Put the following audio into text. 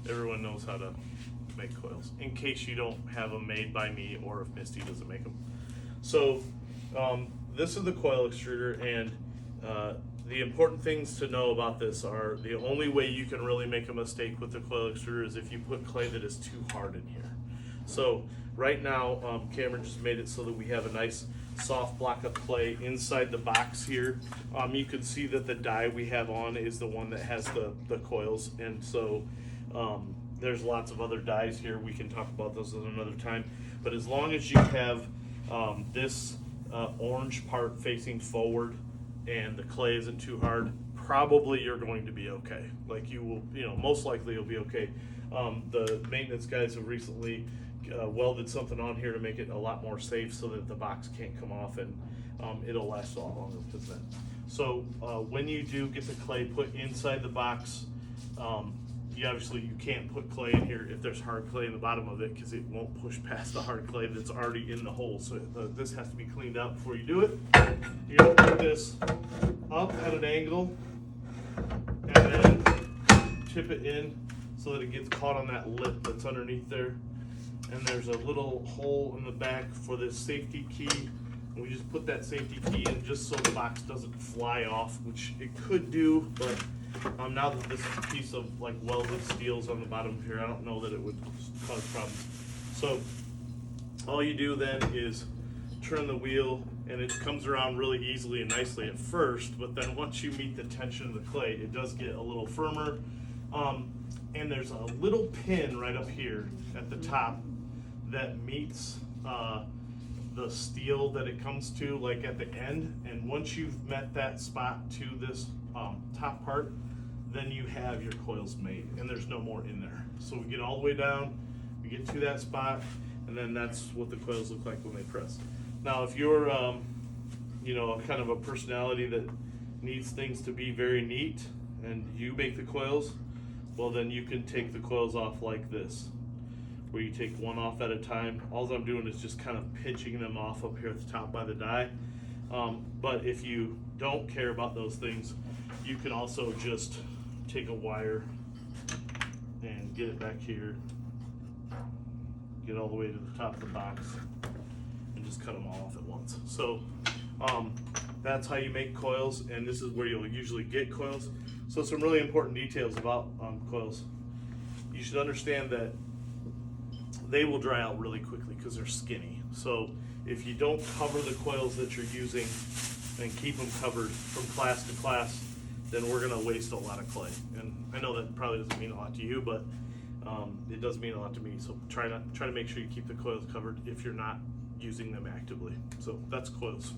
everyone knows how to make coils, in case you don't have them made by me or if Misty doesn't make them. So this is the coil extruder, and the important things to know about this are the only way you can really make a mistake with the coil extruder is if you put clay that is too hard in here. So right now Cameron just made it so that we have a nice soft block of clay inside the box here. You can see that the die we have on is the one that has the coils, and so there's lots of other dies here. We can talk about those at another time, but as long as you have this orange part facing forward and the clay isn't too hard, probably you're going to be okay. Like you will, most likely you'll be okay. The maintenance guys have recently welded something on here to make it a lot more safe so that the box can't come off, and it'll last a lot longer because of that. So when you do get the clay put inside the box, you can't put clay in here if there's hard clay in the bottom of it, because it won't push past the hard clay that's already in the hole. So this has to be cleaned out before you do it. You're going to put this up at an angle and then tip it in so that it gets caught on that lip that's underneath there. And there's a little hole in the back for this safety key. And we just put that safety key in just so the box doesn't fly off, which it could do, but now that this piece of like welded steel's on the bottom here, I don't know that it would cause problems. So all you do then is turn the wheel, and it comes around really easily and nicely at first, but then once you meet the tension of the clay, it does get a little firmer. And there's a little pin right up here at the top that meets the steel that it comes to, like at the end. And once you've met that spot to this top part, then you have your coils made, and there's no more in there. So we get all the way down, we get to that spot, and then that's what the coils look like when they press. Now, if you're, kind of a personality that needs things to be very neat, and you make the coils, well, then you can take the coils off like this, where you take one off at a time. All I'm doing is just kind of pinching them off up here at the top by the die. But if you don't care about those things, you can also just take a wire and get it back here, get all the way to the top of the box, and just cut them all off at once. So that's how you make coils, and this is where you'll usually get coils. So some really important details about coils. You should understand that they will dry out really quickly because they're skinny. So if you don't cover the coils that you're using and keep them covered from class to class, then we're gonna waste a lot of clay. And I know that probably doesn't mean a lot to you, but it does mean a lot to me. So try to make sure you keep the coils covered if you're not using them actively. So that's coils.